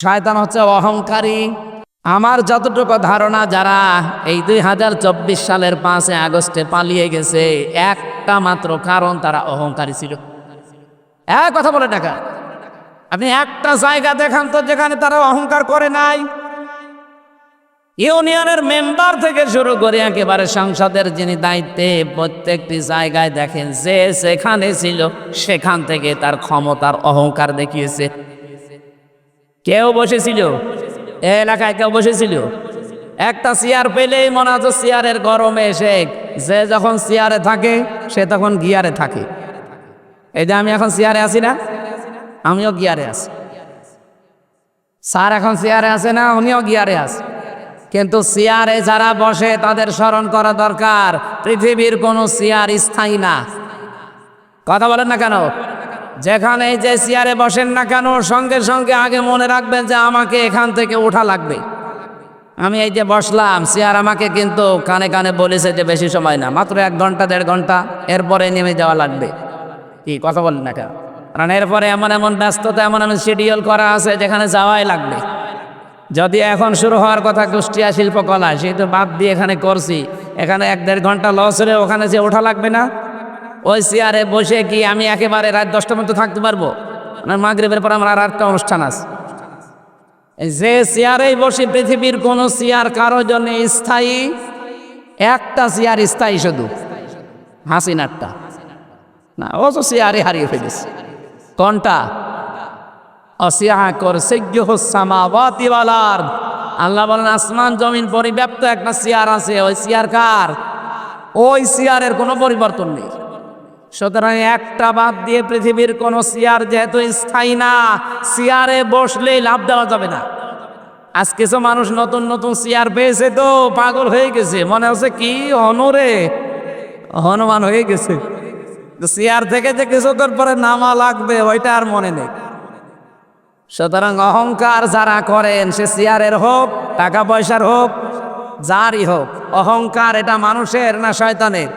শয়তান হচ্ছে অহংকারী। আমার যতটুকু ধারণা যারা এই 2024 সালের 5 আগস্টে পালিয়ে গেছে, একটা মাত্র কারণ তারা অহংকারী ছিল। এক কথা বলে টাকা, আপনি একটা জায়গা দেখান তো যেখানে তারা অহংকার করে নাই। ইউনিয়নের মেম্বার থেকে শুরু করে একেবারে সংসদের যিনি দায়িত্বে, প্রত্যেকটি জায়গায় দেখেন যে সেখানে ছিল সেখান থেকে তার ক্ষমতার অহংকার দেখিয়েছে। কেউ বসেছিল এলাকায়, কেউ বসেছিল একটা চেয়ার পেলেই মনে হচ্ছে চেয়ারের গরমে এসে যে যখন চেয়ারে থাকে সে তখন গিয়ারে থাকে। এই যে আমি এখন চেয়ারে আছি না, আমিও গিয়ারে আছি। স্যার এখন চেয়ারে আছে না, উনিও গিয়ারে আছে। কিন্তু চেয়ারে যারা বসে তাদের স্মরণ করা দরকার, পৃথিবীর কোনো চেয়ার স্থায়ী না। কথা বলেন না কেন? যেখানে যে চেয়ারে বসেন না কেন, সঙ্গে সঙ্গে আগে মনে রাখবেন যে আমাকে এখান থেকে ওঠা লাগবে। আমি এই যে বসলাম, চেয়ার আমাকে কিন্তু কানে কানে বলেছে যে বেশি সময় না, মাত্র 1 ঘন্টা 1.5 ঘন্টা, এরপরে নেমে যাওয়া লাগবে। কি কথা বলেন না কেন? কারণ এরপরে এমন এমন ব্যস্ততা, এমন এমন শিডিউল করা আছে যেখানে যাওয়াই লাগবে। যদি এখন শুরু হওয়ার কথা কুষ্টিয়া শিল্পকলা, সেটা বাদ দিয়ে এখানে করছি, এখানে 1-1.5 ঘন্টা লস হলে ওখানে যে ওঠা লাগবে না, ওই চেয়ারে বসে কি আমি একেবারে রাত 10টা পর্যন্ত থাকতে পারবো? মাগরিবের পর আমার আর একটা অনুষ্ঠান আছে। যে চেয়ারেই বসে, পৃথিবীর কোন চেয়ার কারো জন্য স্থায়ী, একটা চেয়ার স্থায়ী শুধু হাসিনারটা। না, ও তো চেয়ারে হারিয়ে ফেলেছে। কোনটা? আল্লাহ বলেন আসমান জমিন পরিব্যাপ্ত একটা চেয়ার আছে। ওই চেয়ার কার? ওই চেয়ারের কোনো পরিবর্তন নেই। সুতরাং একটা বাদ দিয়ে পৃথিবীর কোন চেয়ার যেহেতু স্থায়ী না, চেয়ারে বসলেই লাভ দেওয়া যাবে না। আজ কিছু মানুষ নতুন নতুন চেয়ার পেয়েছে তো পাগল হয়ে গেছে, মনে হচ্ছে কি হনরে হনুমান হয়ে গেছে। চেয়ার থেকে যে কিছুক্ষণ পরে নামা লাগবে ওইটা আর মনে নেই। সুতরাং অহংকার যারা করেন, সে চেয়ারের হোক, টাকা পয়সার হোক, যারই হোক, অহংকার এটা মানুষের না শয়তানের?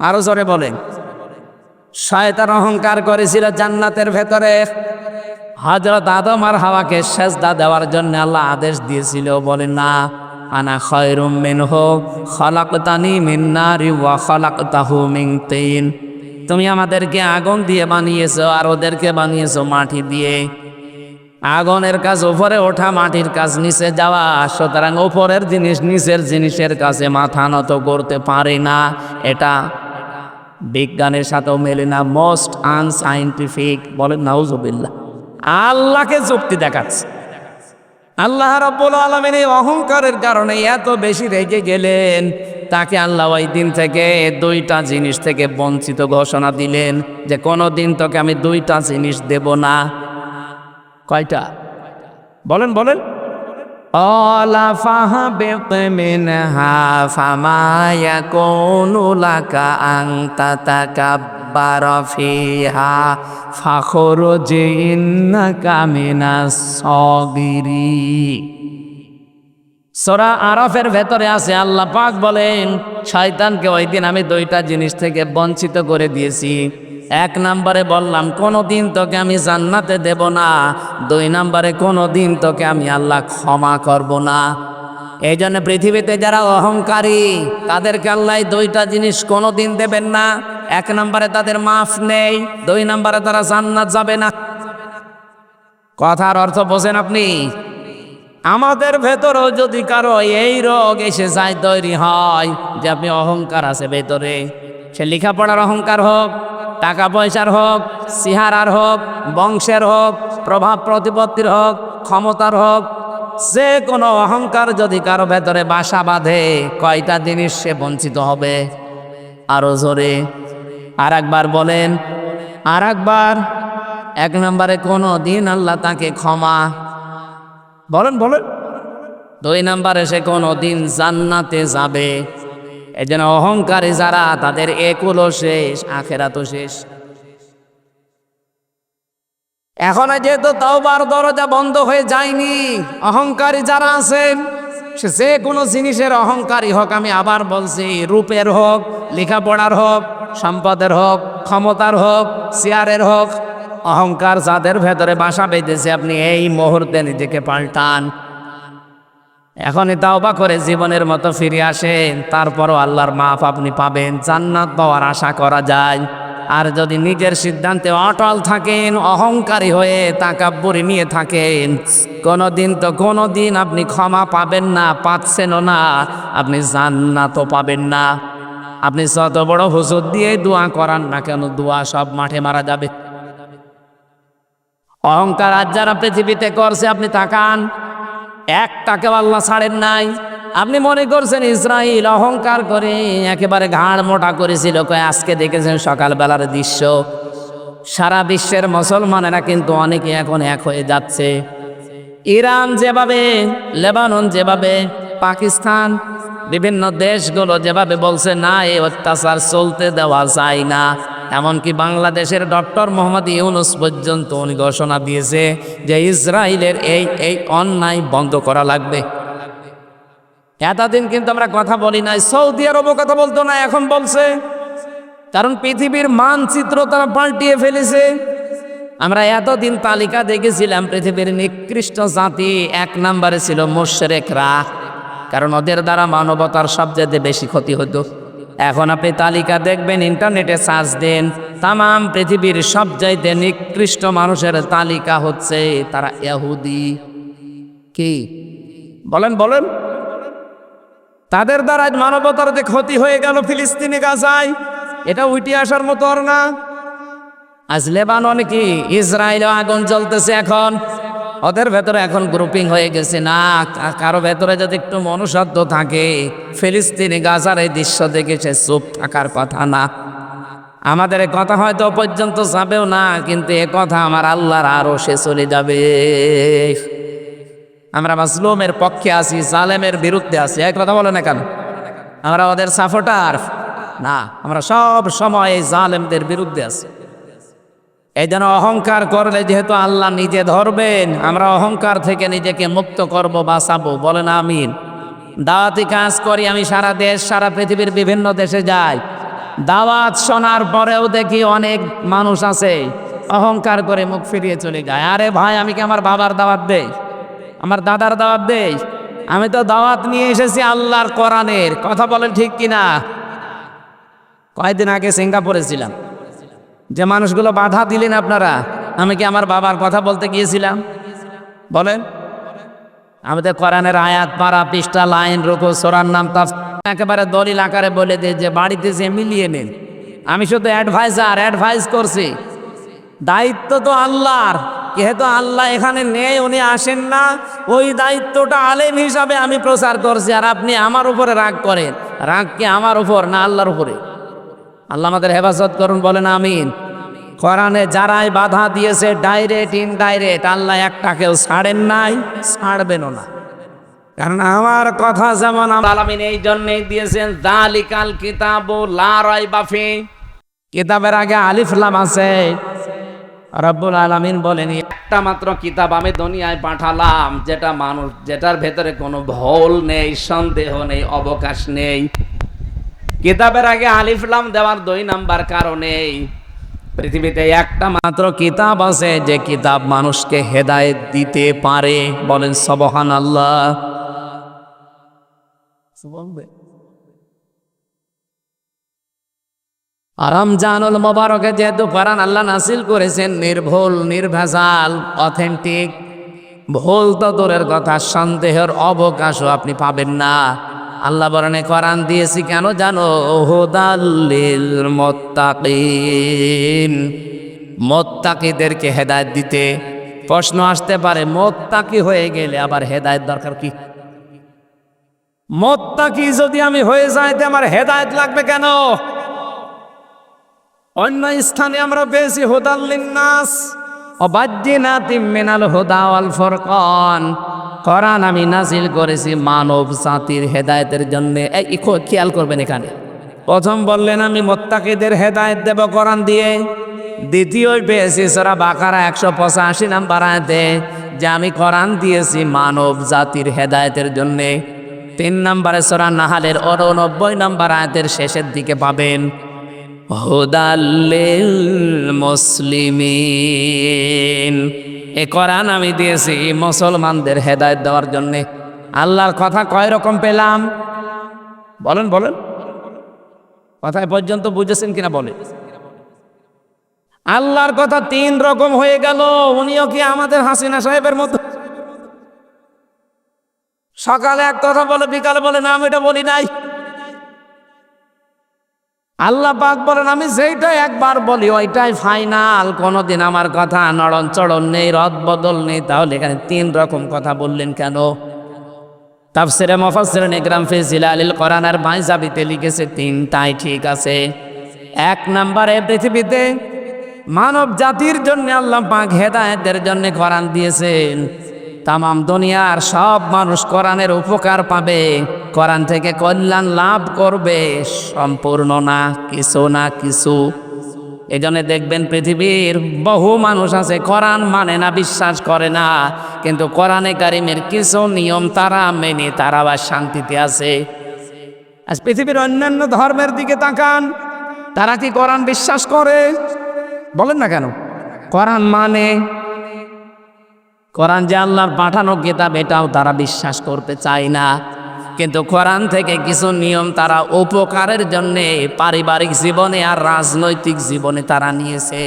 আরো জোরে বলেন। শয়তান অহংকার করেছিল জান্নাতের ভেতরে। হযরত আদম আর হাওয়াকে সেজদা দেওয়ার জন্য আল্লাহ আদেশ দিয়েছিল, বলেন না আনা খায়রুম মিনহু খালাকতানি মিন নারি ওয়া খালাকতাহু মিন তিন। তুমি আমাদেরকে আগুন দিয়ে বানিয়েছো আর ওদেরকে বানিয়েছো মাটি দিয়ে। আগুনের কাজ উপরে ওঠা, মাটির কাজ নিচে যাওয়া। সুতরাং উপরের জিনিস নিচের জিনিসের কাছে মাথা নত করতে পারে না। এটা বিজ্ঞানের সাথেও মেলে না, মোস্ট আনসাইন্টিফিক। বলেন নাউজুবিল্লাহ। আল্লাহকে যুক্তি দেখাচ্ছে। আল্লাহ রাব্বুল আলামিন এই অহংকারের কারণে এত বেশি রেগে গেলেন, তাকে আল্লাহ ওই দিন থেকে 2টা জিনিস থেকে বঞ্চিত ঘোষণা দিলেন যে কোনোদিন তোকে আমি 2টা জিনিস দেব না। কয়টা? বলেন বলেন। অলা ফাহাবিত মিনহা ফামা ইয়াকুনু লাকা আন তাতাকাব্বারা ফিহা ফাখরুজ ইন্নাকা মিনাস সাগিরিন। সূরা আরাফের ভেতরে আছে, আল্লাহ পাক বলেন শয়তানকে ওই দিন আমি 2টা জিনিস থেকে বঞ্চিত করে দিয়েছি। 1 নম্বরে বললাম কোনোদিন তোকে আমি জান্নাতে দেব না। 2 নম্বরে কোনোদিন তোকে আমি আল্লাহ ক্ষমা করব না। এই জন্য পৃথিবীতে যারা অহংকারী তাদেরকে আল্লাহ 2টা জিনিস কোনোদিন দেবেন না। 1 নম্বরে তাদের মাফ নেই, 2 নম্বরে তারা জান্নাত যাবে না। কথার অর্থ বোঝেন আপনি? আমাদের ভেতরেও যদি কারো এই রোগ এসে যায়, তৈরি হয় যে আপনি অহংকার আছে ভেতরে, সে লেখাপড়ার অহংকার হোক, টাকা পয়সার হোক, চেহারার হোক, বংশের হোক, প্রভাব প্রতিপত্তির হোক, ক্ষমতার হোক, যে কোনো অহংকার যদি কারো ভেতরে বাসা বাঁধে, কয়টা জিনিস সে বঞ্চিত হবে? আরো জোরে আর একবার বলেন, আর একবার। 1 নম্বরে কোনো দিন আল্লাহ তাকে ক্ষমা, বলেন বলেন। 2 নম্বরে সে কোনো দিন জান্নাতে যাবে। এই জন্য অহংকারী যারা, তাদের একুলও শেষ, আখেরাতও শেষ। এখন যেহেতু তাওবার দরজা বন্ধ হয়ে যায়নি, অহংকারী যারা আছেন, সে যে কোনো জিনিসের অহংকারী হোক, আমি আবার বলছি, রূপের হোক, লেখাপড়ার হোক, সম্পদের হোক, ক্ষমতার হোক, চেয়ারের হোক, অহংকার যাদের ভেতরে বাসা বেঁধেছে আপনি এই মুহূর্তে নিজেকে পাল্টান। এখনই তাওবা করে জীবনের মতো ফিরে আসেন, তারপরও আল্লাহর মাফ আপনি পাবেন, জান্নাত পাওয়ার আশা করা যায়। আর যদি নিজের সিদ্ধান্তে অটল থাকেন, অহংকারী হয়ে তাকাব্বুরি নিয়ে থাকেন, কোনোদিন আপনি ক্ষমা পাবেন না, পাচ্ছেনও না, আপনি জান্নাতও পাবেন না। আপনি যত বড় হুজুর দিয়ে দোয়া করান না কেন, দোয়া সব মাঠে মারা যাবে। অহংকার আজ যারা পৃথিবীতে করছে আপনি তাকান, একটাকেও আল্লাহ ছাড়েন নাই। আপনি মনে করছেন ইসরাইল অহংকার করে একেবারে ঘাড় মোটা করেছিল, আজকে দেখেছেন সকালবেলার দৃশ্য। সারা বিশ্বের মুসলমানেরা কিন্তু অনেকে এখন এক হয়ে যাচ্ছে। ইরান যেভাবে, লেবানন যেভাবে, পাকিস্তান, বিভিন্ন দেশগুলো যেভাবে বলছে না এই অত্যাচার চলতে দেওয়া যায় না, এমনকি বাংলাদেশের ডক্টর মোহাম্মদ ইউনূস পর্যন্ত উনি ঘোষণা দিয়েছে যে ইসরায়েলের এই অন্যায় বন্ধ করা লাগবে। এতদিন কিন্তু আমরা কথা বলি নাই, সৌদি আরবও কথা বলতো না, এখন বলছে। কারণ পৃথিবীর মানচিত্র তারা পাল্টিয়ে ফেলেছে। আমরা এতদিন তালিকা দেখেছিলাম পৃথিবীর নিকৃষ্ট জাতি, 1 নম্বরে ছিল মুশরিকরা, কারণ ওদের দ্বারা মানবতার সবচেয়ে বেশি ক্ষতি হতো। এখন আপনি তালিকা দেখবেন, ইন্টারনেটে সার্চ দেন, তামাম পৃথিবীর সবচাইতে নিকৃষ্ট মানুষের তালিকা হচ্ছে তারা ইহুদি। কি বলেন বলেন? তাদের দ্বারা মানবতার যে ক্ষতি হয়ে গেল ফিলিস্তিনে, গাজায়, এটা উঠে আসার মতো আর না। আজ লেবাননে কি, ইসরায়েলে আগুন জ্বলতেছে এখন, ওদের ভেতরে এখন গ্রুপিং হয়ে গেছে। না, কারো ভেতরে যদি একটু মনুষ্যত্ব থাকে, ফিলিস্তিনি গাজার এই দৃশ্য দেখে সে চুপ থাকার কথা না। আমাদের এ কথা হয়তো পর্যন্ত যাবেও না, কিন্তু এ কথা আমার আল্লাহর আরো সে চলে যাবে। আমরা মাজলুমের পক্ষে আছি, জালেমের বিরুদ্ধে আছি, এক কথা বলে না কেন? আমরা ওদের সাপোর্টার না, আমরা সব সময় এই জালেমদের বিরুদ্ধে আছি। এই জন্য অহংকার করলে যেহেতু আল্লাহ নিজে ধরবেন, আমরা অহংকার থেকে নিজেকে মুক্ত করব, বাঁচাবো। বলেন আমিন। দাওয়াতি কাজ করি আমি, সারা দেশ, সারা পৃথিবীর বিভিন্ন দেশে যাই। দাওয়াত শোনার পরেও দেখি অনেক মানুষ আছে অহংকার করে মুখ ফিরিয়ে চলে যায়। আরে ভাই, আমি কি আমার বাবার দাওয়াত দেই, আমার দাদার দাওয়াত দেই? আমি তো দাওয়াত নিয়ে এসেছি আল্লাহর কোরআনের কথা। বলেন ঠিক কিনা? কয়েকদিন আগে সিঙ্গাপুরে ছিলাম, যে মানুষগুলো বাধা দিলেন আপনারা, আমি কি আমার বাবার কথা বলতে গিয়েছিলাম? বলেন। আমি তো কোরআনের আয়াত, পারা, পৃষ্ঠা, লাইন, রুকু, সূরার নাম, তাফসীর একেবারে দলিল আকারে বলে দিয়ে যে বাড়িতে যে মিলিয়ে নিন। আমি শুধু অ্যাডভাইস করছি। দায়িত্ব তো আল্লাহর, যেহেতু আল্লাহ এখানে নেই, উনি আসেন না, ওই দায়িত্বটা আলেম হিসাবে আমি প্রচার করছি। আর আপনি আমার উপরে রাগ করেন, রাগ কি আমার উপর না আল্লাহর উপরে? আল্লাহ আমাদের হেফাজত করুন, বলেন আমিন। কোরআনে যারাই বাধা দিয়েছে, ডাইরেক্ট ইনডাইরেক্ট, আল্লাহ একটাকেও ছাড়েন নাই, ছাড়বেনও না। কারণ আমার কথা যেমন আলামিন এই জন্যই দিয়েছেন, যালিকাল কিতাবু লা রাইবা ফি। কিতাবের আগে আলিফ লাম আছে। রব্বুল আলামিন বলেন, একটা মাত্র কিতাব আমি দুনিয়ায় পাঠালাম, যেটার ভেতরে কোনো ভুল নেই, সন্দেহ নেই, অবকাশ নেই। কিতাবের আগে আলিফ লাম দেওয়ার 2 নাম্বার কারণে পৃথিবীতে একটা মাত্র কিতাব আছে, যে কিতাব মানুষকে হেদায়েত দিতে পারে। বলেন সুবহানাল্লাহ। রমজানুল মুবারকে যেহেতু কোরআন আল্লাহ নাসিল করেছেন নির্ভুল, নির্ভেজাল, অথেন্টিক, ভুল তো দূরের কথা, সন্দেহের অবকাশও আপনি পাবেন না। আল্লাহ বলেন কোরআন দিয়েছি কেন জানো? হুদাল লিল মুত্তাকিন, মুত্তাকিদেরকে হেদায়েত দিতে। প্রশ্ন আসতে পারে, মুত্তাকি হয়ে গেলে আবার হেদায়েত দরকার কি? মুত্তাকি যদি আমি হয়ে যাই, তো আমার হেদায়েত লাগবে কেন? অন্য স্থানে আমরা পেয়েছি হুদাল লিন্নাস ওয়া বায়্যিনাতিম মিনাল হুদা ওয়াল ফুরকান। কোরআন আমি নাজিল করেছি মানব জাতির হেদায়েতের জন্য। এই খেয়াল করবেন, এখানে প্রথম বললেন আমি মুত্তাকিদের হেদায়েত দেব কোরআন দিয়ে। দ্বিতীয় পেয়েছি সূরা বাকারা 185 নম্বর আয়াতে, যে আমি কোরআন দিয়েছি মানব জাতির হেদায়েতের জন্য। 3 নম্বরে সূরা নাহালের 89 নম্বর আয়াতের শেষের দিকে পাবেন, হুদাল্লিল মুসলিমিন। এ কোরআন আমি দিয়েছি মুসলমানদের হেদায়েত দেওয়ার জন্য। আল্লাহর কথা কয় রকম পেলাম? বলেন বলেন, কথায় পর্যন্ত বুঝেছেন কিনা বলে? আল্লাহর কথা 3 রকম হয়ে গেল। উনিও কি আমাদের হাসিনা সাহেবের মতো সকালে এক কথা বলে বিকালে বলে না আমি এটা বলি নাই? আল্লাহ পাক বলেন আমি যেইটা একবার বলি ওইটাই ফাইনাল, কোনোদিন আমার কথা নড়ন চড়ন নেই, রদ বদল নেই। তাহলে এখানে 3 রকম কথা বললেন কেন? তাফসিরে মুফাসসিরিন ইকরাম ফি জিলালিল কোরআনের বাইজাবিতে লিখেছে 3টাই ঠিক আছে। 1 নম্বরে পৃথিবীতে মানব জাতির জন্য আল্লাহ পাক হেদায়েতের জন্য কোরআন দিয়েছেন। তামাম দুনিয়ার সব মানুষ কোরআনের উপকার পাবে, কোরআন থেকে কল্যাণ লাভ করবে, সম্পূর্ণ না, কিছু না কিছু। এজন্য দেখবেন পৃথিবীর বহু মানুষ আছে কোরআন মানে না, বিশ্বাস করে না, কিন্তু কোরআনে কারিমের কিছু নিয়ম তারা মেনে তারা আবার শান্তিতে আছে। আজ পৃথিবীর অন্যান্য ধর্মের দিকে তাকান, তারা কি কোরআন বিশ্বাস করে? বলেন না কেন? কোরআন মানে, কোরআন যে আল্লাহর পাঠানো কিতাব এটাও তারা বিশ্বাস করতে চায় না। কিন্তু কোরআন থেকে কিছু নিয়ম তারা উপকারের জন্যে পারিবারিক জীবনে আর রাজনৈতিক জীবনে তারা নিয়েছে।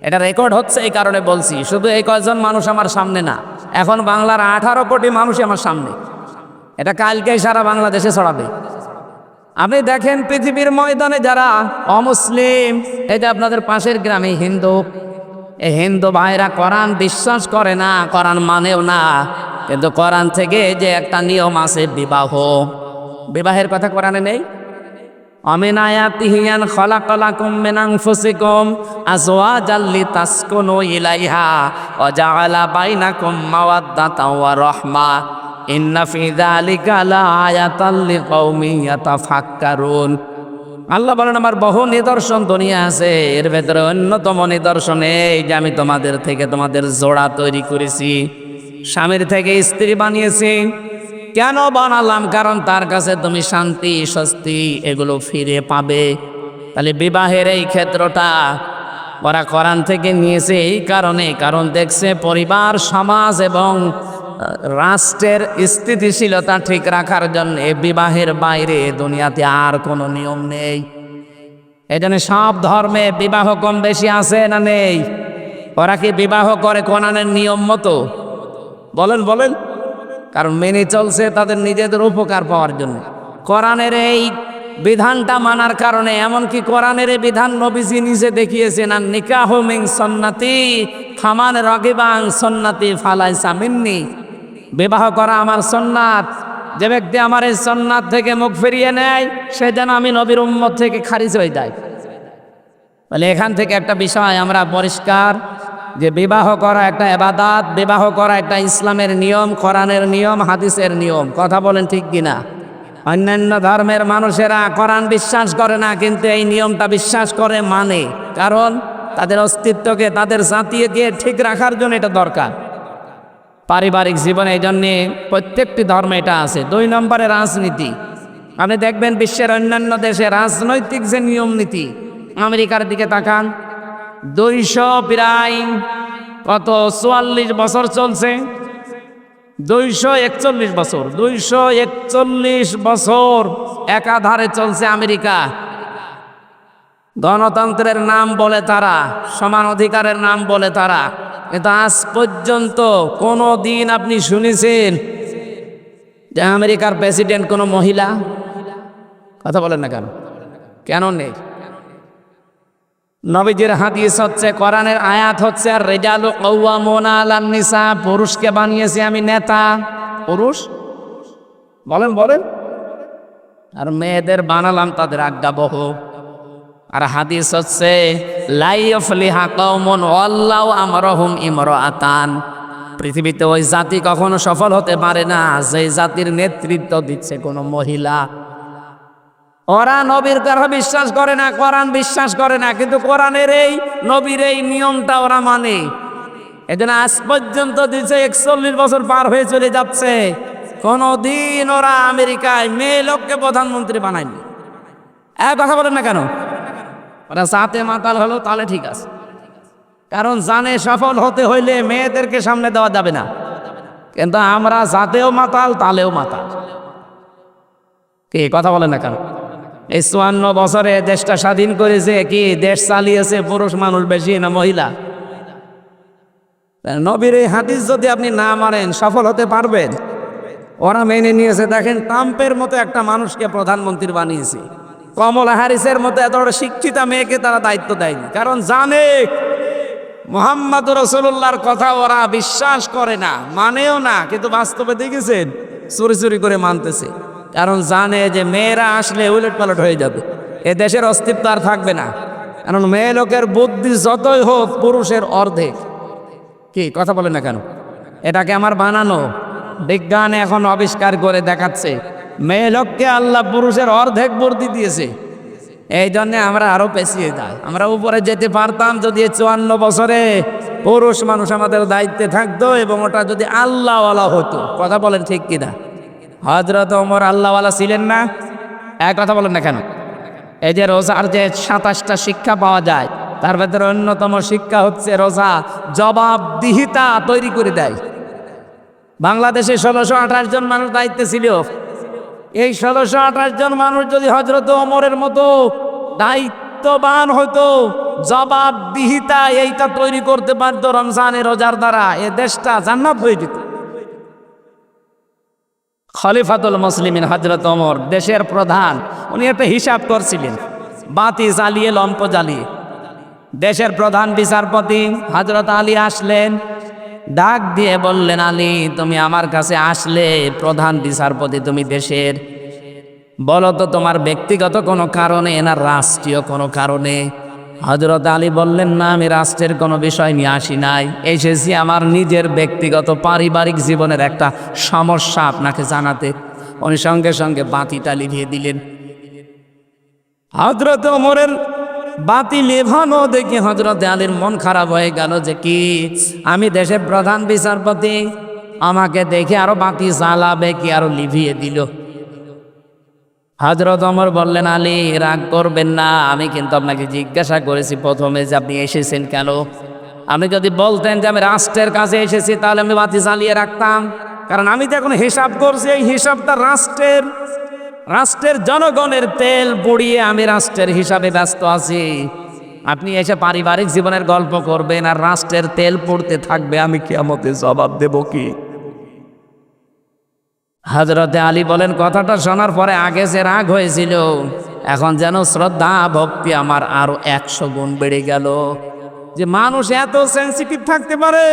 এটা রেকর্ড হচ্ছে, এই কারণে বলছি। শুধু এই কয়জন মানুষ আমার সামনে না, এখন বাংলার 18 কোটি মানুষই আমার সামনে। এটা কালকেই সারা বাংলাদেশে ছড়াবে। আপনি দেখেন পৃথিবীর ময়দানে যারা অমুসলিম, এই যে আপনাদের পাশের গ্রামে হিন্দু, এই হিন্দু ভাইরা কোরআন বিশ্বাস করে না, কোরআন মানেও না, কিন্তু কোরআন থেকে যে একটা নিয়ম আছে বিবাহ, বিবাহের কথা কোরআনে নেই? আমিন আয়াতিহি আন খালাকালাকুম মিন আনফুসিকুম আজওয়াজাল লিতাসকুনু ইলাইহা ওয়া জাআলা বাইনাকুম মাওয়াদ্দাতাও ওয়া রাহমা ইন্না ফি যালিকা লাআয়াতাল লিকাউমিন ইয়াতাফাক্কারুন। আল্লাহ বলেন আমার বহু নিদর্শন দুনিয়া আছে, এর ভেতরে অন্যতম নিদর্শন এই যে আমি তোমাদের থেকে তোমাদের জোড়া তৈরি করেছি, স্বামীর থেকে স্ত্রী বানিয়েছি। কেন বানালাম? কারণ তার কাছে তুমি শান্তি স্বস্তি এগুলো ফিরে পাবে। তাহলে বিবাহের এই ক্ষেত্রটা ওরা কোরআন থেকে নিয়েছে এই কারণে, কারণ দেখছে পরিবার সমাজ এবং রাষ্ট্রের স্থিতিশীলতা ঠিক রাখার জন্য বিবাহের বাইরে দুনিয়াতে আর কোনো নিয়ম নেই। এই জন্য সব ধর্মে বিবাহ কম বেশি আছে না নেই? ওরা কি বিবাহ করে কোরআনের নিয়ম মতো? বলেন বলেন, কারণ মেনে চলছে তাদের নিজেদের উপকার পাওয়ার জন্য। কোরআনের এই বিধানটা মানার কারণে, এমনকি কোরআনের এই বিধান নবীজি নিজে দেখিয়েছেন, আর নিকাহু মিন সুন্নতি ফামান রাগিবা আন সুন্নতি ফালাইসা মিন্নি। বিবাহ করা আমার সুন্নাত, যে ব্যক্তি আমার এই সুন্নাত থেকে মুখ ফিরিয়ে নেয় সে যেন আমি নবীর উম্মত থেকে খারিজ হয়ে যায়। বলে এখান থেকে একটা বিষয় আমরা পরিষ্কার, যে বিবাহ করা একটা ইবাদত, বিবাহ করা একটা ইসলামের নিয়ম, কোরআনের নিয়ম, হাদিসের নিয়ম। কথা বলেন ঠিক কিনা? অন্যান্য ধর্মের মানুষেরা কোরআন বিশ্বাস করে না, কিন্তু এই নিয়মটা বিশ্বাস করে, মানে, কারণ তাদের অস্তিত্বকে তাদের জাতিকে ঠিক রাখার জন্য এটা দরকার। পারিবারিক জীবনে এই জন্যে প্রত্যেকটি ধর্মে এটা আছে। 2 নম্বরে রাজনীতি। আপনি দেখবেন বিশ্বের অন্যান্য দেশে রাজনৈতিক যে নিয়ম নীতি, আমেরিকার দিকে তাকান, 200 প্রায় কত 44 বছর চলছে, 241 বছর, 241 বছর একাধারে চলছে আমেরিকা। গণতন্ত্রের নাম বলে তারা, সমান অধিকারের নাম বলে তারা, কিন্তু আজ পর্যন্ত কোনো দিন আপনি শুনেছেন যে আমেরিকার প্রেসিডেন্ট কোনো মহিলা? কথা বলেন না কেন? কেন নেই? নবীজির হাদিস হচ্ছে, কোরআনের আয়াত হচ্ছে, আর রিজালু কাওয়ামুনা আলান নিসা, পুরুষকে বানিয়েছি আমি নেতা, পুরুষ। বলেন বলেন, আর মেয়েদের বানালাম তাদের আজ্ঞাবহ। আর হাদিস হচ্ছে লা ইয়াফলিহা কওমুন ওয়াল্লাহু আমরহুম ইমরাআতান, পৃথিবীতে ওই জাতি কখনো সফল হতে পারে না যে জাতির নেতৃত্ব দিচ্ছে কোনো মহিলা। ওরা নবীর কথা বিশ্বাস করে না, কোরআন বিশ্বাস করে না, কিন্তু কোরআনের এই নবীর এই নিয়মটা ওরা মানে। এজন্য আজ পর্যন্ত দিচ্ছে 41 বছর পার হয়ে চলে যাচ্ছে, কোনোদিন ওরা আমেরিকায় মেয়ে লোককে প্রধানমন্ত্রী বানায়নি। এক কথা বলেন না কেন? ওরা সাথে মাতাল হলো তাহলে ঠিক আছে, কারণ জানে সফল হতে হইলে মেয়েদেরকে সামনে দেওয়া যাবে না। কিন্তু আমরা জাতেও মাতাল, তালেও মাতাল। কি কথা বলে না কেন? এই ৫৪ বছরে দেশটা স্বাধীন করেছে, কি দেশ চালিয়েছে পুরুষ মানুষ বেশি না মহিলা? নবীর এই হাদিস যদি আপনি না মানেন সফল হতে পারবেন? ওরা মেনে নিয়েছে। দেখেন, ট্রাম্পের মতো একটা মানুষকে প্রধানমন্ত্রী বানিয়েছে, কমলা হ্যারিসের মতো এত বড় শিক্ষিতা মেয়েকে তারা দায়িত্ব দেয়নি, কারণ জানে মুহাম্মদ রাসূলুল্লাহর কথা ওরা বিশ্বাস করে না, মানেও না। কিন্তু বাস্তবে দেখেছেন চুরি চুরি করে মানতেছে, কারণ জানে যে মেয়েরা আসলে উলট পালট হয়ে যাবে, এ দেশের অস্তিত্ব আর থাকবে না। কারণ মেয়ে লোকের বুদ্ধি যতই হোক পুরুষের অর্ধেক। কি কথা বলে না কেন? এটাকে আমার বানানো, বিজ্ঞান এখন আবিষ্কার করে দেখাচ্ছে মেয়ে লোককে আল্লাহ পুরুষের অর্ধেক বুদ্ধি দিয়েছে। এই জন্যে আমরা আরো পেছিয়ে যাই। আমরা উপরে যেতে পারতাম যদি ৫৪ বছরে পুরুষ মানুষ আমাদের দায়িত্বে থাকতো এবং ওটা যদি আল্লাহওয়ালা হতো। কথা বলেন ঠিক কিনা? হযরত ওমর আল্লাহওয়ালা ছিলেন না? এক কথা বলেন না কেন? এই যে রোজার যে ২৭টা শিক্ষা পাওয়া যায়, তার ভেতরে অন্যতম শিক্ষা হচ্ছে রোজা জবাবদিহিতা তৈরি করে দেয়। বাংলাদেশে ১৬২৮ জন মানুষ দায়িত্বে ছিল। এই ১৬২৮ জন মানুষ যদি হযরত ওমরের মতো দায়িত্ববান হতো, জবাবদিহিতা এইটা তৈরি করতে পারতো রমজানের রোজার দ্বারা, এ দেশটা জান্নাত হয়ে যেত। খলিফাতুল মুসলিমিন হযরত ওমর দেশের প্রধান, উনি একটা হিসাব করছিলেন, বাতি জ্বালিয়ে লম্প জ্বালিয়ে। দেশের প্রধান বিচারপতি হযরত আলী আসলেন, ডাক দিয়ে বললেন, আলী তুমি আমার কাছে আসলে, প্রধান বিচারপতি তুমি দেশের, বলো তো তোমার ব্যক্তিগত কোনো কারণে না রাষ্ট্রীয় কোনো কারণে? হযরত আলী বললেন, না আমি রাষ্ট্রের কোনো বিষয় নিয়ে আসি নাই, এসেছি আমার নিজের ব্যক্তিগত পারিবারিক জীবনের একটা সমস্যা আপনাকে জানাতে। উনি সঙ্গে সঙ্গে বাতিটা লিভিয়ে দিলেন। হযরত ওমরের বাতি লেভানো দেখে হযরত আলীর মন খারাপ হয়ে গেল, যে কি আমি দেশের প্রধান বিচারপতি, আমাকে দেখে আরো বাতি জ্বালাবে কি, আরো লিভিয়ে দিল। হযরত ওমর বললেন, আলী রাগ করবেন না, আমি কিন্তু আপনাকে জিজ্ঞাসা করেছি প্রথমে যে আপনি এসেছেন কেন। আপনি যদি বলতেন যে আমি রাষ্ট্রের কাছে এসেছি, তাহলে আমি বাতি জ্বালিয়ে রাখতাম, কারণ আমি তো এখন হিসাব করছি, এই হিসাবটা রাষ্ট্রের জনগণের তেল পুড়িয়ে আমি রাষ্ট্রের হিসাবে ব্যস্ত আছি। আপনি এসে পারিবারিক জীবনের গল্প করবেন আর রাষ্ট্রের তেল পড়তে থাকবে, আমি কিয়ামতে জবাব দেব কি? হযরতে আলী বলেন, কথাটা শোনার পরে আগে যে রাগ হয়েছিল, এখন যেন শ্রদ্ধা ভক্তি আমার আরো ১০০ গুণ বেড়ে গেল। যে মানুষ এত সেন্সিটিভ থাকতে পারে,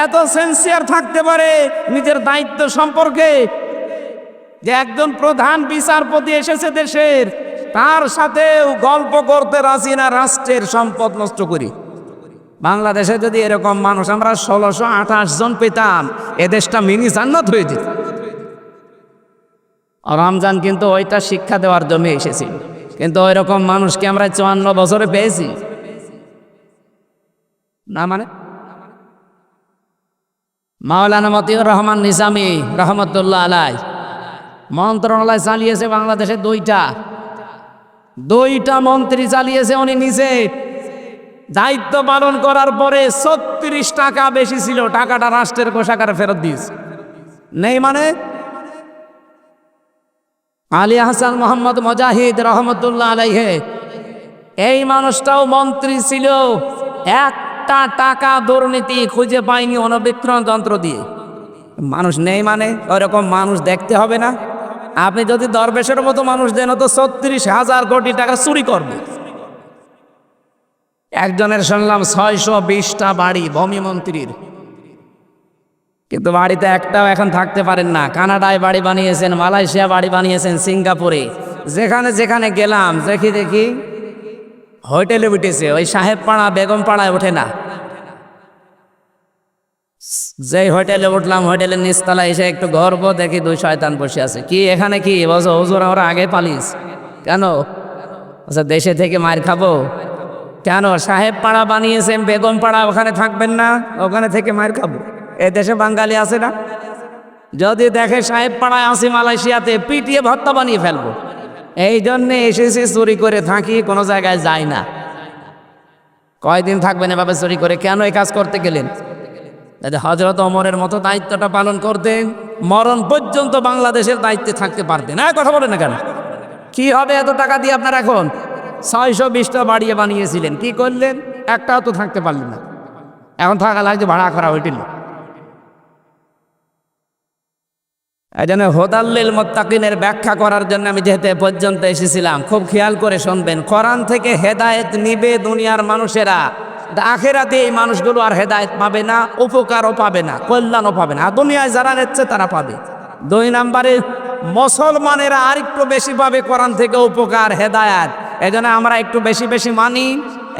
এত সেন্সিয়ার থাকতে পারে নিজের দায়িত্ব সম্পর্কে, যে একজন প্রধান বিচারপতি এসেছে দেশের, তার সাথেও গল্প করতে রাজি না রাষ্ট্রের সম্পদ নষ্ট করি। বাংলাদেশে যদি এরকম মানুষ আমরা ১৬২৮ জন পেতাম, এ দেশটা মিনি জান্নাত হয়ে যেত। রমজান কিন্তু ওইটা শিক্ষা দেওয়ার জন্য এসেছিল, কিন্তু ওই রকম মানুষকে আমরা ৫৪ বছরে পেয়েছি না? মানে মাওলানা মতিউর রহমান নিজামী রহমতুল্লাহ আলাইহি মন্ত্রণালয় চালিয়েছে বাংলাদেশে, দুইটা মন্ত্রী চালিয়েছে উনি নিজে। দায়িত্ব পালন করার পরে ৩৬ টাকা বেশি ছিল, টাকাটা রাষ্ট্রের কোষাগারে ফেরত দিয়েছে। নেই মানে আলী হাসান মোহাম্মদ মুজাহিদ রহমতুল্লাহ আলাইহি, এই মানুষটাও মন্ত্রী ছিল, একটা টাকা দুর্নীতি খুঁজে পায়নি অণুবীক্ষণ যন্ত্র দিয়ে। মানুষ নেই মানে ওইরকম মানুষ দেখতে হবে না? আপনি যদি দরবেশের মতো মানুষ দেন, তো ৩৬,০০০ কোটি টাকা চুরি করবে। একজনের শুনলাম ৬২০টা বাড়ি ভূমি মন্ত্রীর, কিন্তু বাড়িতে একটাও এখন থাকতে পারেন না। কানাডায় বাড়ি বানিয়েছেন, মালয়েশিয়া বাড়ি বানিয়েছেন, সিঙ্গাপুরে, যেখানে যেখানে গেলাম দেখি হোটেলে উঠেছে, ওই সাহেব পাড়া বেগম পাড়ায় ওঠে না। যেই হোটেলে উঠলাম, হোটেলের নিচতলা এসে একটু গর্ব দেখি ২ শয়তান বসে আছে। কি এখানে কি বলছো? হুজুর আমরা আগে পালিস কেন? আচ্ছা দেশে থেকে মার খাবো কেন? সাহেব পাড়া বানিয়েছেন, বেগম পাড়া, ওখানে থাকবেন না? ওখানে থেকে মার খাবো? এ দেশে বাঙালি আছে না? যদি দেখে সাহেব পাড়ায় আসি মালয়েশিয়াতে, পিটিয়ে ভর্তা বানিয়ে ফেলবো। এই জন্যে এসেছি চুরি করে থাকি, কোনো জায়গায় যাই না। কয়দিন থাকবেন এভাবে চুরি করে? কেন এই কাজ করতে গেলেন? যদি হযরত ওমরের মতো দায়িত্বটা পালন করতেন, মরণ পর্যন্ত বাংলাদেশের দায়িত্বে থাকতে পারতেন। কথা বলেন না কেন? কি হবে এত টাকা দিয়ে আপনার? এখন 620টা বাড়িয়ে বানিয়েছিলেন, কি করলেন? একটাও তো থাকতে পারলেন না। এখন থাকা লাগছে ভাড়া করা হইটিল। এই জন্য হুদাল্লিল মুত্তাকিনের ব্যাখ্যা করার জন্য আমি যেহেতু এ পর্যন্ত এসেছিলাম, খুব খেয়াল করে শুনবেন। কোরআন থেকে হেদায়েত নিবে দুনিয়ার মানুষেরা, আখেরাতে এই মানুষগুলো আর হেদায়েত পাবে না, উপকারও পাবে না, কল্যাণও পাবে না। আর দুনিয়ায় যারা নিচ্ছে তারা পাবে। 2 নম্বরে মুসলমানেরা আরেকটু বেশি পাবে কোরআন থেকে উপকার, হেদায়েত। এই জন্য আমরা একটু বেশি বেশি মানি,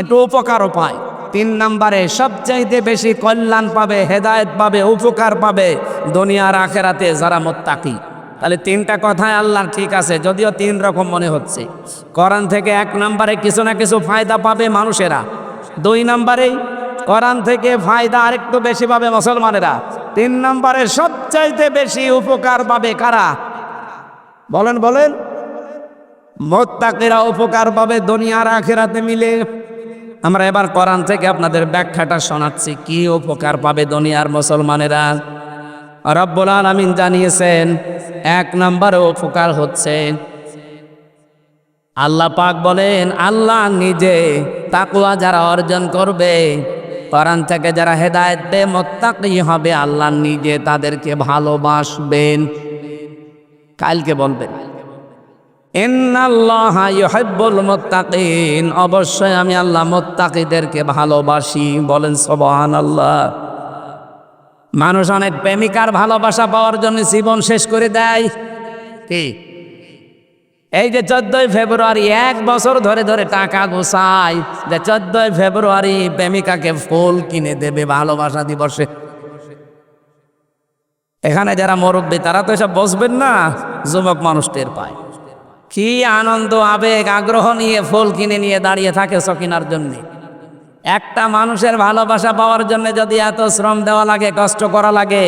একটু উপকারও পাই। 3 নম্বরে সবচাইতে বেশি কল্যাণ পাবে, হেদায়েত পাবে, উপকার পাবে দুনিয়ার আখেরাতে যারা মুত্তাকি। তাহলে 3টা কথায় আল্লাহ ঠিক আছে, যদিও 3 রকম মনে হচ্ছে। কোরআন থেকে 1 নম্বরে কিছু না কিছু ফায়দা পাবে মানুষেরা। 2 নম্বরে কোরআন থেকে ফায়দা আরেকটু বেশি পাবে মুসলমানেরা। 3 নম্বরে সবচাইতে বেশি উপকার পাবে কারা? বলেন বলেন। মুত্তাকিরা উপকার পাবে দুনিয়ার আখেরাতে মিলে। আমরা এবার কোরআন থেকে আপনাদের ব্যাখ্যাটা শোনাচ্ছি, কি উপকার পাবে দুনিয়ার মুসলমানেরা। রব্বুল আলামিন জানিয়েছেন 1 নম্বরে উপকার হচ্ছে, আল্লাহ পাক বলেন আল্লাহ নিজে তাকওয়া যারা অর্জন করবে, কোরআন থেকে যারা হেদায়েত পেয়ে মুত্তাকি হবে, আল্লাহ নিজে তাদেরকে ভালোবাসবেন। কালকে বলবেন ইন্নাল্লাহা ইউহিব্বুল মুত্তাকিন, অবশ্যই আমি আল্লাহ মুত্তাকিদেরকে ভালোবাসি। বলেন সুবহানাল্লাহ। মানুষ অনেক প্রেমিকার ভালোবাসা পাওয়ার জন্য জীবন শেষ করে দেয়। কি এই যে 14ই ফেব্রুয়ারি 1 বছর ধরে ধরে টাকা গোছায় যে 14ই ফেব্রুয়ারি প্রেমিকাকে ফুল কিনে দেবে ভালোবাসা দিবসে। এখানে যারা মুরব্বী তারা তো এসব বসবেন না, যুবক মানুষ টের পায়। কি আনন্দ, আবেগ, আগ্রহ নিয়ে ফুল কিনে নিয়ে দাঁড়িয়ে থাকে সকিনার জন্যে। একটা মানুষের ভালোবাসা পাওয়ার জন্য যদি এত শ্রম দেওয়া লাগে, কষ্ট করা লাগে,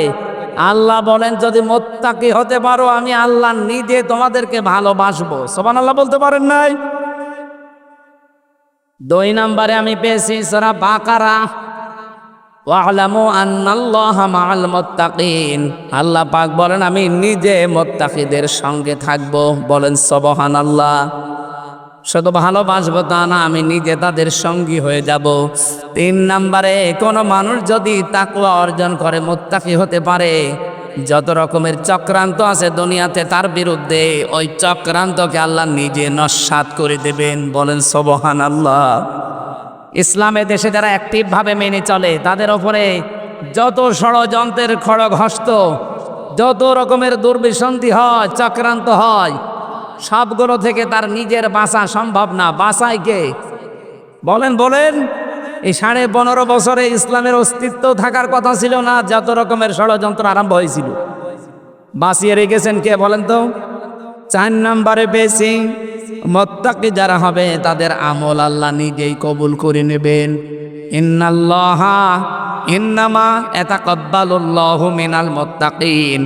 আল্লাহ বলেন যদি মুত্তাকি হতে পারো আমি আল্লাহ নিজে তোমাদেরকে ভালোবাসবো। সুবহানাল্লাহ বলতে পারেন নাই? 2 নম্বরে আমি পেয়েছি সূরা বাকারা, ওয়া'লামু আন্নাল্লাহা মা'আল মুত্তাকিন। আল্লাহ পাক বলেন আমি নিজে মুত্তাকিদের সঙ্গে থাকবো। বলেন সুবহানাল্লাহ। শুধু ভালোবাসবো তা না, আমি নিজে তাদের সঙ্গী হয়ে যাব। 3 নম্বরে কোনো মানুষ যদি তাকওয়া অর্জন করে মুত্তাকি হতে পারে, যত রকমের চক্রান্ত আছে দুনিয়াতে তার বিরুদ্ধে, ওই চক্রান্তকে আল্লাহ নিজে নস্যাৎ করে দেবেন। বলেন সুবহানাল্লাহ। ইসলামে দেশে যারা অ্যাক্টিভভাবে মেনে চলে তাদের ওপরে যত ষড়যন্ত্রের খড়গ হস্ত, যত রকমের দুর্বিসন্ধি হয়, চক্রান্ত হয়, সবগুলো থেকে তার নিজের বাঁচা সম্ভব না। বাঁচায় কে? বলেন বলেন। এই 15.5 বছরে ইসলামের অস্তিত্ব থাকার কথা ছিল না, যত রকমের ষড়যন্ত্র আরম্ভ হয়েছিল, বাঁচিয়ে রেখেছেন কে বলেন তো? 4 নম্বরে পেয়েছি মুত্তাকি যারা হবে তাদের আমল আল্লাহ নিজেই কবুল করে নেবেন। ইন্নামা ইয়াতাকাব্বালুল্লাহু মিনাল মুত্তাকিন।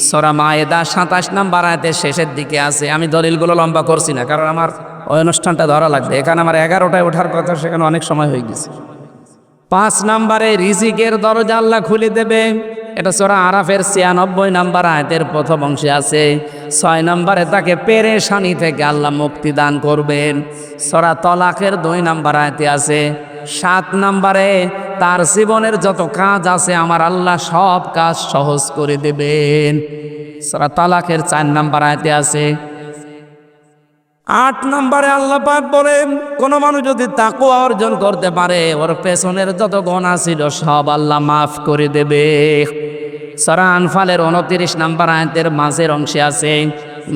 সূরা মায়েদা 27 নম্বর আয়াতের শেষের দিকে আছে। আমি দলিলগুলো লম্বা করছি না, কারণ আমার ওই অনুষ্ঠানটা ধরা লাগবে। এখানে আমার 11টায় ওঠার কথা, সেখানে অনেক সময় হয়ে গেছে। 5 নম্বরে রিজিকের দরজা আল্লাহ খুলে দেবে, এটা সূরা আরাফের 96 নম্বর আয়াতের প্রথম অংশে আছে। 6 নম্বরে তাকে পেরেশানি থেকে আল্লাহ মুক্তি দান করবেন, সূরা তালাকের 2 নম্বর আয়াতে আছে। 7 নম্বরে তার জীবনের যত কাজ আছে আমার আল্লাহ সব কাজ সহজ করে দেবেন, সূরা তালাকের 4 নম্বর আয়াতে আছে। 8 নম্বরে আল্লাহ পাক বলেন কোন মানুষ যদি তাকওয়া অর্জন করতে পারে, ওর পেছনের যত গুনাহ ছিল সব আল্লাহ মাফ করে দেবে। সূরা আনফালের 29 নম্বর আয়াতের মাঝের অংশে আছে।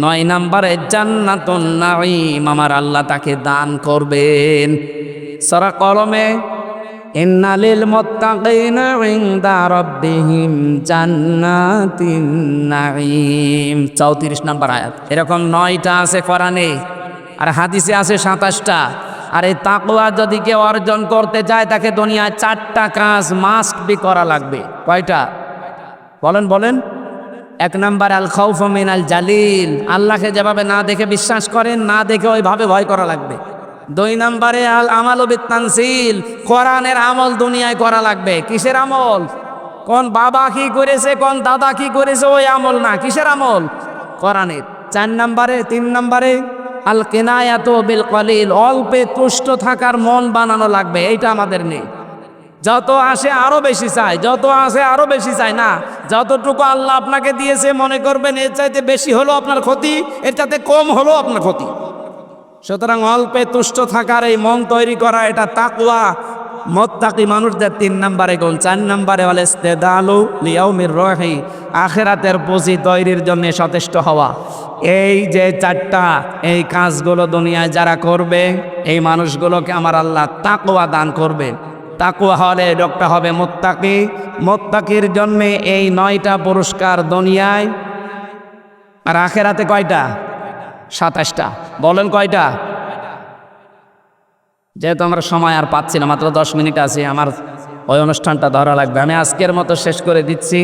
9 নম্বরে জান্নাতুন নাঈম, আমার আল্লাহ তাকে দান করবেন। সূরা কলমে ইন্না লিল মুত্তাকিনা ইনদা রাব্বিহিম জান্নাতিন নাঈম 34 নম্বর আয়াত। এরকম 9টা আছে কোরআনে, আর হাদিসে আছে 27টা। আর এই তাকওয়া যদি কেউ অর্জন করতে চায় তাকে দুনিয়ায় 4টা কাজ মাস্ট বি করা লাগবে। কয়টা? বলেন বলেন। এক নম্বরে আল খাউফ মিনাল জালিল, আল্লাহকে যেভাবে না দেখে বিশ্বাস করেন, না দেখে ওইভাবে ভয় করা লাগবে। দুই নম্বরে আল আমাল বিত তানসিল, কোরআনের আমল দুনিয়ায় করা লাগবে। কিসের আমল? কোন বাবা কি করেছে, কোন দাদা কি করেছে ওই আমল না, কিসের আমল? কোরআনের। তিন নম্বরে আল কিনায়াতু বিল কলিল, অল্পে তুষ্ট থাকার মন বানানো লাগবে। এইটা আমাদের নেই। যত আসে আরো বেশি চাই, যত আসে আরো বেশি চাই না। যতটুকু আল্লাহ আপনাকে দিয়েছে মনে করবেন এর চাইতে বেশি হলো আপনার ক্ষতি, এর চাইতে কম হলো আপনার ক্ষতি। সুতরাং অল্পে তুষ্ট থাকার এই মন তৈরি করা, এটা তাকওয়া মুত্তাকি মানুষদের 3 নম্বরে গুণ। 4 নম্বরে হল ইস্তেদালু লিয়াউমির রহি, আখিরাতের পুঁজি তৈরির জন্য সচেষ্ট হওয়া। এই যে 4টা এই কাজগুলো দুনিয়ায় যারা করবে, এই মানুষগুলোকে আমার আল্লাহ তাকওয়া দান করবে। তাকওয়া হলে লোকটা হবে মুত্তাকি। মুত্তাকির জন্য এই 9টা পুরস্কার দুনিয়ায়, আর আখিরাতে কয়টা? 27টা। বলেন কয়টা? যেহেতু আমরা সময় আর পাচ্ছি না, মাত্র 10 মিনিট আছে, আমার ওই অনুষ্ঠানটা ধরা লাগবে। আমি আজকের মতো শেষ করে দিচ্ছি।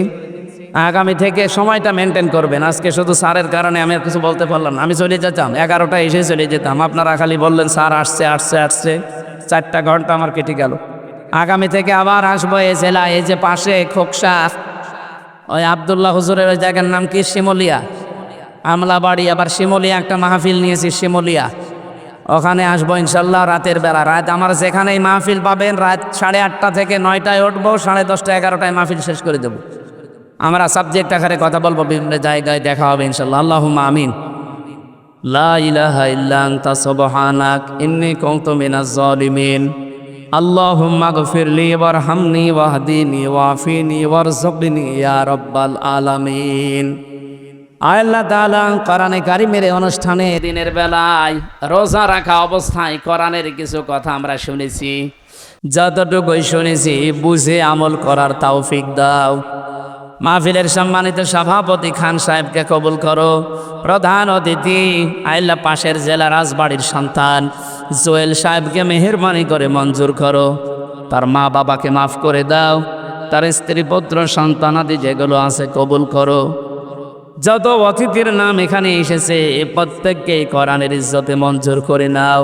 আগামী থেকে সময়টা মেনটেন করবেন। আজকে শুধু স্যারের কারণে আমি আর কিছু বলতে পারলাম না। আমি চলে যেতাম 11টায় এসে চলে যেতাম, আপনারা খালি বললেন স্যার আসছে আসছে আসছে, 4টা ঘন্টা আমার কেটে গেল। আগামী থেকে আবার আসবো এই জেলা, এই যে পাশে খোকসা, ওই আবদুল্লাহ হুজুরের ওই জায়গার নাম কি, শিমলিয়া, আমলাবাড়ি। আবার শিমলিয়া একটা মাহফিল নিয়েছি, শিমলিয়া, ওখানে আসবো ইনশাল্লাহ রাতের বেলা। রাত আমার যেখানেই মাহফিল পাবেন, রাত 8:30 থেকে 9টায় উঠবো, 10:30 11টায় মাহফিল শেষ করে দেবো। আমরা সাবজেক্ট আকারে কথা বলবো, বিভিন্ন জায়গায় দেখা হবে ইনশাল্লাহ। আল্লাহুম্মা আমিন। লা ইলাহা ইল্লা আনতা সুবহানাক ইন্নী কুনতু মিনাজ জালিমিন। আল্লাহুম্মা গফিরলি ওয়ারহামনি ওয়াহদিনি ওয়াফিনি ওয়ারযুকনি ইয়া রাব্বাল আলামিন। আল্লাহ তাআলা কোরআনে কারিমের অনুষ্ঠানে দিনের বেলায় রোজা রাখা অবস্থায় কোরআনের কিছু কথা আমরা শুনেছি। যতটুকুই শুনেছি বুঝে আমল করার তৌফিক দাও। মাহফিলের সম্মানিত সভাপতি খান সাহেবকে কবুল করো। প্রধান অতিথি আল্লাহ পাশের জেলা রাজবাড়ির সন্তান জোয়েল সাহেবকে মেহেরবানি করে মঞ্জুর করো। তার মা বাবাকে মাফ করে দাও। তার স্ত্রী পুত্র সন্তানাদি যেগুলো আছে কবুল করো। যত অতিথির নাম এখানে এসেছে প্রত্যেককে কোরআনের ইজ্জতে মঞ্জুর করে নাও।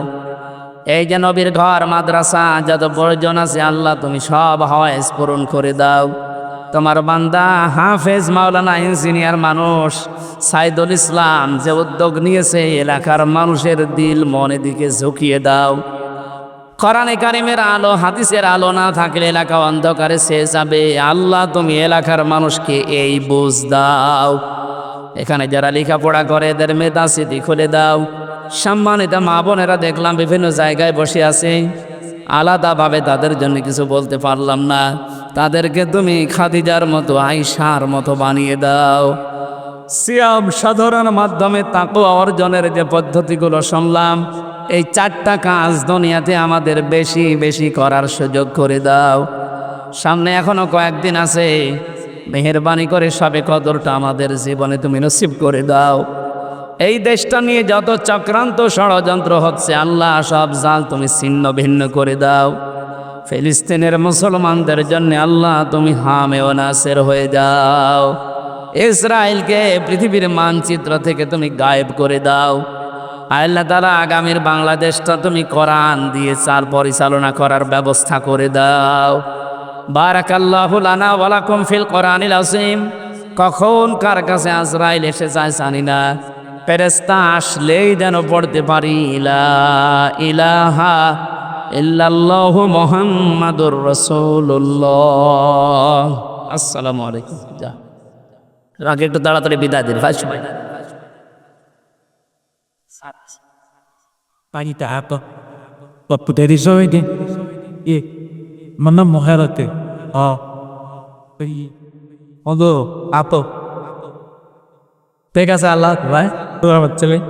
এই যে নবীর ঘর, মাদ্রাসা, যত প্রয়োজন আছে আল্লাহ তুমি সব হাওয়াজ পূরণ করে দাও। তোমার বান্দা হাফেজ মাওলানা ইঞ্জিনিয়ার মানুষ সাইদুল ইসলাম যে উদ্যোগ নিয়েছে, এলাকার মানুষের দিল মনে দিকে ঝুঁকিয়ে দাও। কোরআনে কারিমের আলো, হাদিসের আলো না থাকলে এলাকা অন্ধকারে ছেয়ে যাবে। আল্লাহ তুমি এলাকার মানুষকে এই বুঝ দাও। এখানে যারা লেখাপড়া করে এদের মেধা স্মৃতি খুলে দাও। সম্মানিত মা বোনেরা দেখলাম বিভিন্ন জায়গায় বসে আছে, আলাদাভাবে তাদের জন্য কিছু বলতে পারলাম না। তাদেরকে তুমি খাদিজার মতো, আয়েশার মতো বানিয়ে দাও। সিয়াম সাধারণ মাধ্যমে তাকওয়া অর্জনের যে পদ্ধতিগুলো শুনলাম, এই 4টা কাজ দুনিয়াতে আমাদের বেশি বেশি করার সুযোগ করে দাও। সামনে এখনো কয়েকদিন আছে, মেহেরবানি করে সবে কদরটা আমাদের জীবনে তুমি নসিব করে দাও। এই দেশটা নিয়ে যত চক্রান্ত ষড়যন্ত্র হচ্ছে আল্লাহ সব জাল তুমি ছিন্ন ভিন্ন করে দাও। ফিলিস্তিনের মুসলমানদের জন্য আল্লাহ তুমি হামে ও নাসের হয়ে যাও। ইসরায়েলকে পৃথিবীর মানচিত্র থেকে তুমি গায়েব করে দাও। আল্লাহ তাআলা আগামীর বাংলাদেশটা তুমি কোরআন দিয়ে চাল পরিচালনা করার ব্যবস্থা করে দাও। বারাকাল্লাহু লানা ওয়া লাকুম ফিল কোরআনিল আযীম। কখন কার কাছে আজরাইল এসে যায় জানি না, ফেরেশতা আসলেই যেন পড়তে পারি লা ইলাহা ইল্লাল্লাহু মুহাম্মাদুর রাসূলুল্লাহ। আসসালামু আলাইকুম। যা আগে একটু তাড়াতাড়ি বিদায় দিন ভাই সবাই। Panita apa? Bapu dari zoide. Mana moherate? Odo apa? ঠিক আছে আল্লাহ ভাই। Tuh apa cewek?